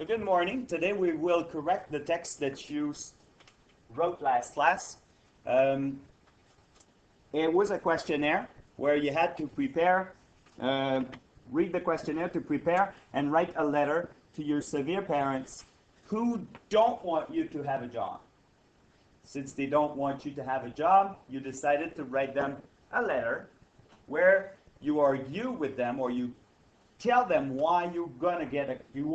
Good morning. Today we will correct the text that you wrote last class. Um, it was a questionnaire where you had to prepare, read the questionnaire to prepare and write a letter to your severe parents who don't want you to have a job. Since they don't want you to have a job, you decided to write them a letter where you argue with them or you tell them why you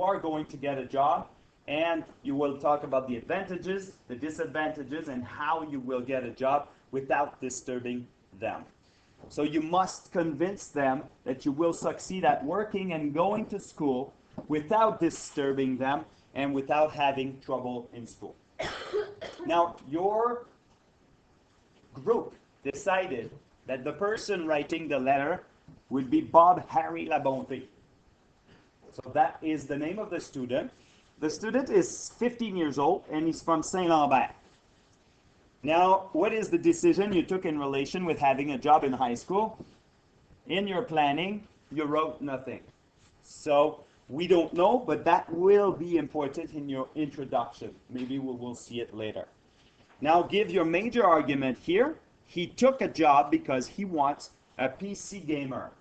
are going to get a job, and you will talk about the advantages, the disadvantages, and how you will get a job without disturbing them. So you must convince them that you will succeed at working and going to school without disturbing them and without having trouble in school. Now, your group decided that the person writing the letter would be Bob Harry Labonté. So that is the name of the student. The student is 15 years old and he's from Saint-Lambert. Now, what is the decision you took in relation with having a job in high school? In your planning, you wrote nothing. So we don't know, but that will be important in your introduction. Maybe we will see it later. Now, give your major argument here. He took a job because he wants a PC gamer.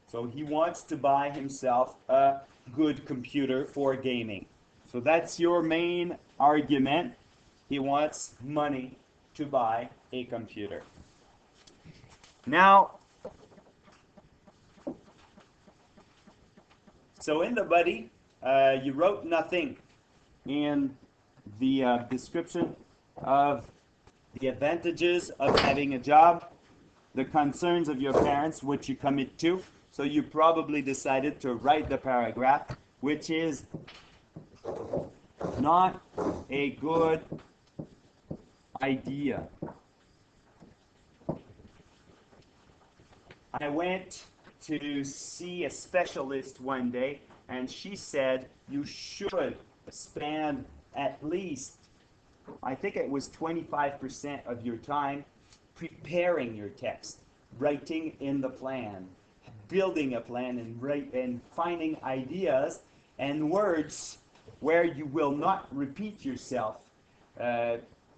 So he wants to buy himself a good computer for gaming. So that's your main argument. He wants money to buy a computer. Now, so in the body, you wrote nothing in the description of the advantages of having a job, the concerns of your parents, which you commit to. So you probably decided to write the paragraph, which is not a good idea. I went to see a specialist one day, and she said you should spend at least, I think it was 25% of your time preparing your text, writing in the plan, building a plan, and finding ideas and words where you will not repeat yourself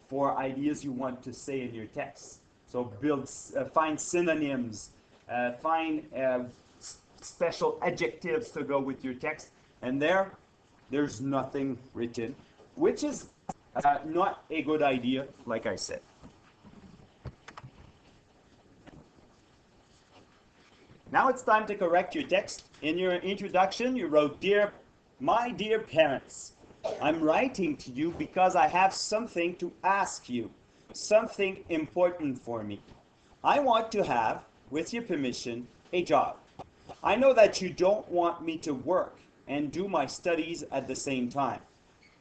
for ideas you want to say in your text. So find synonyms, find special adjectives to go with your text, and there's nothing written, which is not a good idea, like I said. Now it's time to correct your text. In your introduction, you wrote, My dear parents, I'm writing to you because I have something to ask you, something important for me. I want to have, with your permission, a job. I know that you don't want me to work and do my studies at the same time,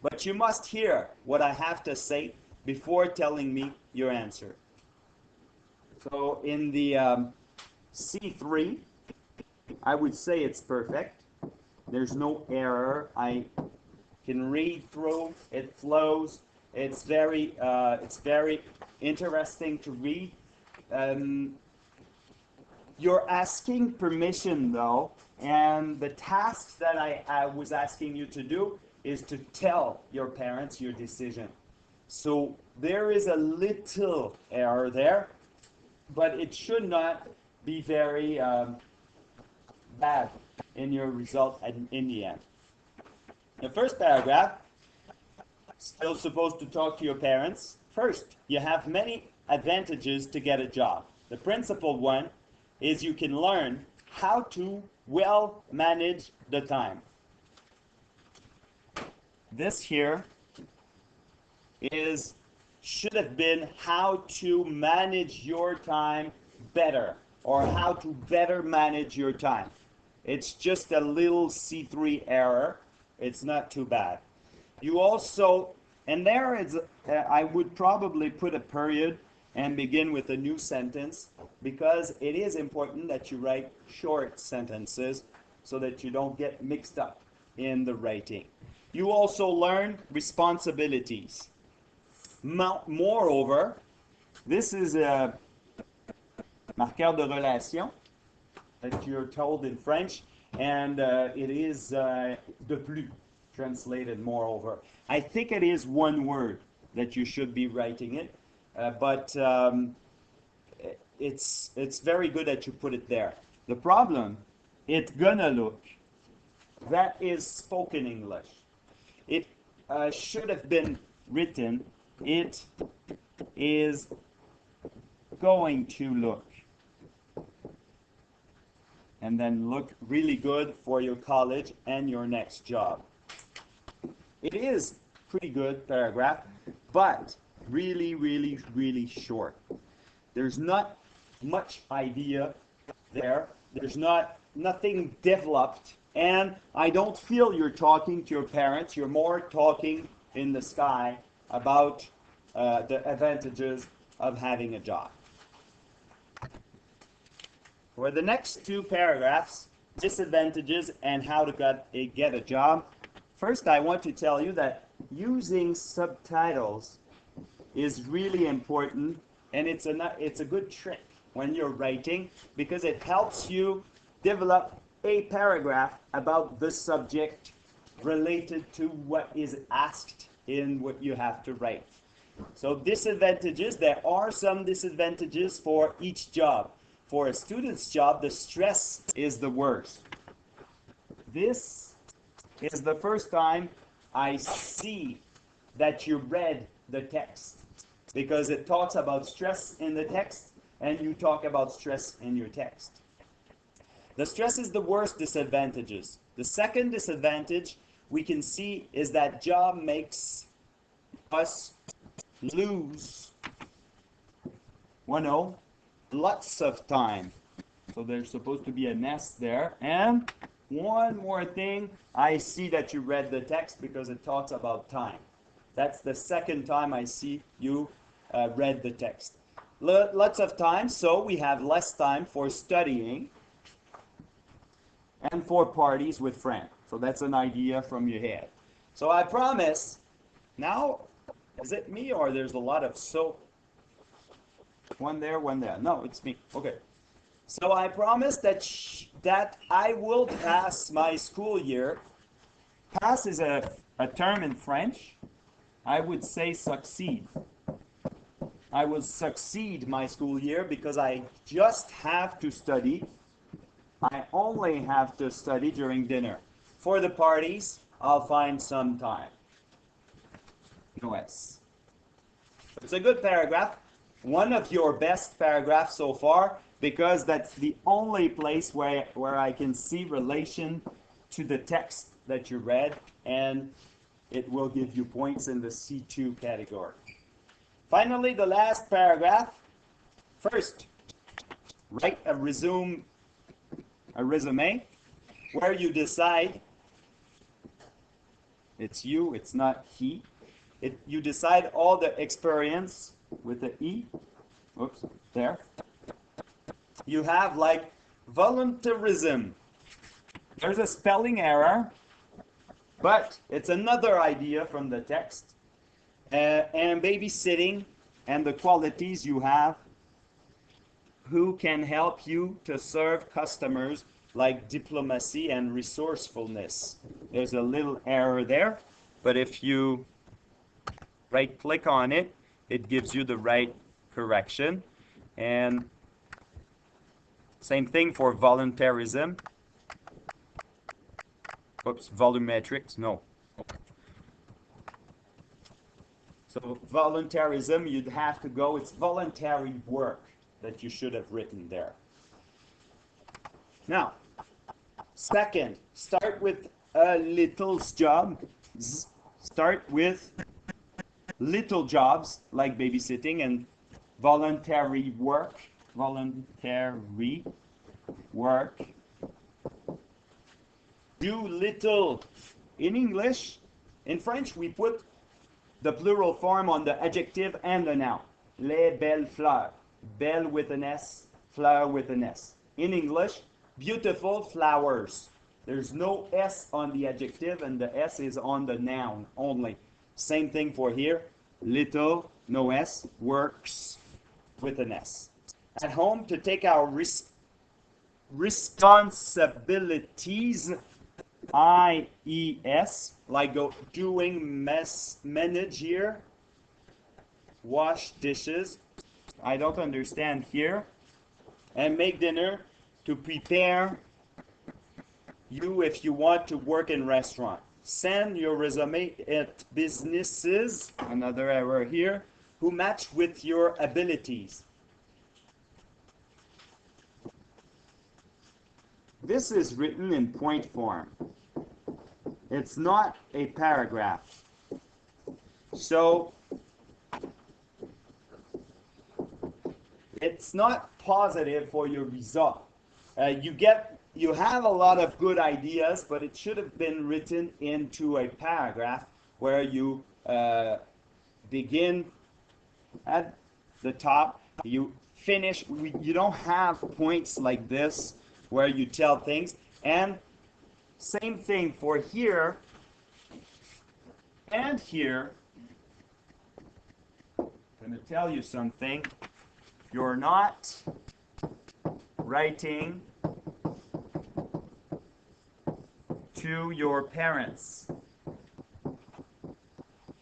but you must hear what I have to say before telling me your answer. So in the C3, I would say it's perfect. There's no error. I can read through. It flows. It's very interesting to read. You're asking permission though, and the task that I was asking you to do is to tell your parents your decision. So there is a little error there, but it should not be very bad in your result in the end. The first paragraph, still supposed to talk to your parents. First, you have many advantages to get a job. The principal one is you can learn how to well manage the time. This here should have been how to manage your time better, or how to better manage your time. It's just a little C3 error. It's not too bad. You also, and there is, I would probably put a period and begin with a new sentence, because it is important that you write short sentences so that you don't get mixed up in the writing. You also learn responsibilities. Moreover, this is a marqueur de relation that you're told in French, and it is de plus. translated moreover. I think it is one word that you should be writing it, but it's very good that you put it there. The problem, it's gonna look, that is spoken English. It should have been written, it is going to look. And then look really good for your college and your next job. It is pretty good paragraph, but really, really, really short. There's not much idea there. There's nothing developed, and I don't feel you're talking to your parents. You're more talking in the sky about the advantages of having a job. For the next two paragraphs, disadvantages and how to get a job. First, I want to tell you that using subtitles is really important, and it's a good trick when you're writing because it helps you develop a paragraph about the subject related to what is asked in what you have to write. So disadvantages, there are some disadvantages for each job. For a student's job, the stress is the worst. This is the first time I see that you read the text because it talks about stress in the text and you talk about stress in your text. The stress is the worst disadvantages. The second disadvantage we can see is that job makes us lose, lots of time. So there's supposed to be an S there. And one more thing, I see that you read the text because it talks about time. That's the second time I see you read the text. Lots of time, so we have less time for studying and for parties with friends. So that's an idea from your head. So I promise, now, is it me or there's a lot of soap? One there, one there. No, it's me. Okay. So I promise that I will pass my school year. Pass is a term in French. I would say succeed. I will succeed my school year because I just have to study. I only have to study during dinner. For the parties, I'll find some time. No S. It's a good paragraph. One of your best paragraphs so far because that's the only place where I can see relation to the text that you read, and it will give you points in the C2 category. Finally, the last paragraph. First, write a resume where you decide, it's you, it's not he. You decide all the experience with the E. Oops, there. You have like voluntarism. There's a spelling error, but it's another idea from the text. And babysitting and the qualities you have who can help you to serve customers like diplomacy and resourcefulness. There's a little error there, but if you right-click on it, it gives you the right correction. And same thing for voluntarism. Oops, volumetrics, no. So voluntarism, you'd have to go, it's voluntary work that you should have written there. Now, second, start with a little job. Start with little jobs like babysitting and voluntary work. Voluntary work. Do little. In English, in French, we put the plural form on the adjective and the noun. Les belles fleurs. Belle with an S, fleur with an S. In English, beautiful flowers. There's no S on the adjective and the S is on the noun only. Same thing for here. Little, no S, works with an S. At home, to take our responsibilities IES, like doing manage here, wash dishes. I don't understand here. And make dinner to prepare you if you want to work in restaurant. Send your resume at businesses, another error here, who match with your abilities. This is written in point form. It's not a paragraph. So it's not positive for your result. You have a lot of good ideas, but it should have been written into a paragraph where you begin at the top, you finish. You don't have points like this where you tell things. And same thing for here and here. I'm going to tell you something. You're not writing to your parents.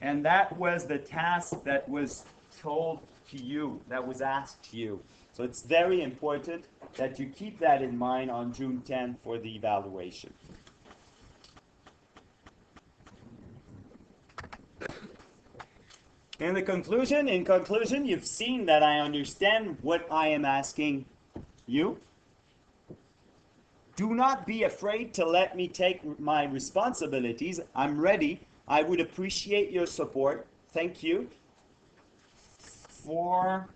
And that was the task that was told to you, that was asked to you. So it's very important that you keep that in mind on June 10th for the evaluation. In conclusion, you've seen that I understand what I am asking you. Do not be afraid to let me take my responsibilities. I'm ready. I would appreciate your support. Thank you for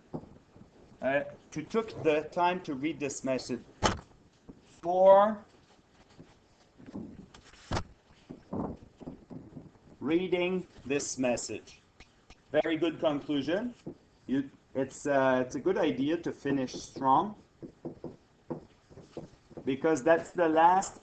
took the time to read this message. For reading this message. Very good conclusion. It's a good idea to finish strong, because that's the last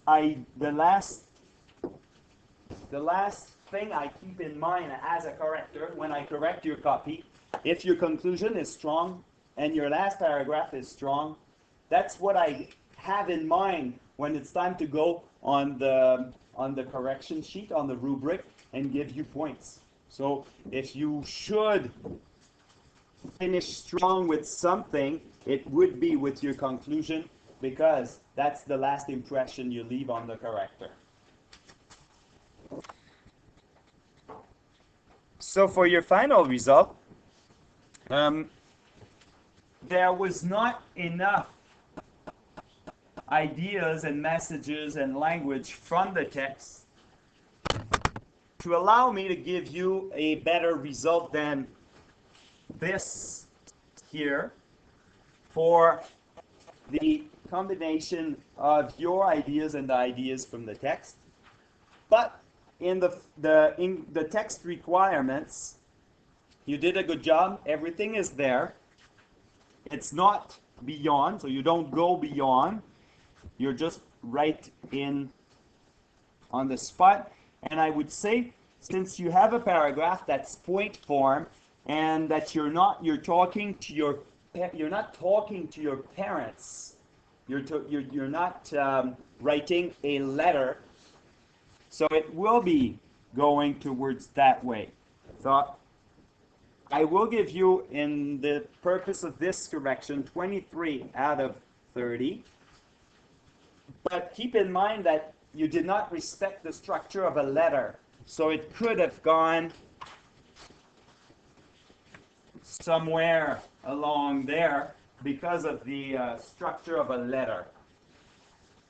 thing I keep in mind as a corrector when I correct your copy. If your conclusion is strong and your last paragraph is strong, that's what I have in mind when it's time to go on the correction sheet, on the rubric, and give you points. So if you should finish strong with something, it would be with your conclusion, because that's the last impression you leave on the corrector. So for your final result, there was not enough ideas and messages and language from the text to allow me to give you a better result than this here for the combination of your ideas and the ideas from the text. But in the text requirements, you did a good job. Everything is there. It's not beyond, so you don't go beyond. You're just right in on the spot. And I would say, since you have a paragraph that's point form, and that you're not talking to your parents, you're not writing a letter, so it will be going towards that way. So I will give you, in the purpose of this correction, 23 out of 30. But keep in mind that you did not respect the structure of a letter. So it could have gone somewhere along there because of the structure of a letter.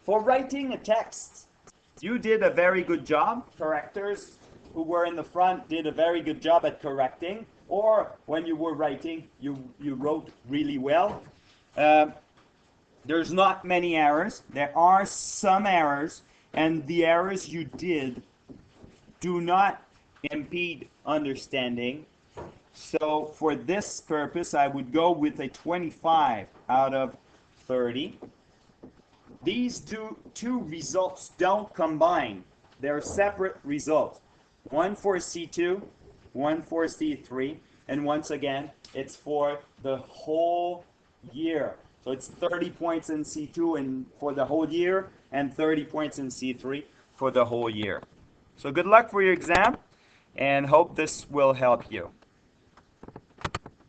For writing a text, you did a very good job. Correctors who were in the front did a very good job at correcting. Or when you were writing, you wrote really well. There's not many errors. There are some errors. And the errors you did do not impede understanding. So for this purpose, I would go with a 25 out of 30. These two results don't combine. They're separate results. One for C2, one for C3. And once again, it's for the whole year. So it's 30 points in C2 and for the whole year, and 30 points in C3 for the whole year. So good luck for your exam, and hope this will help you.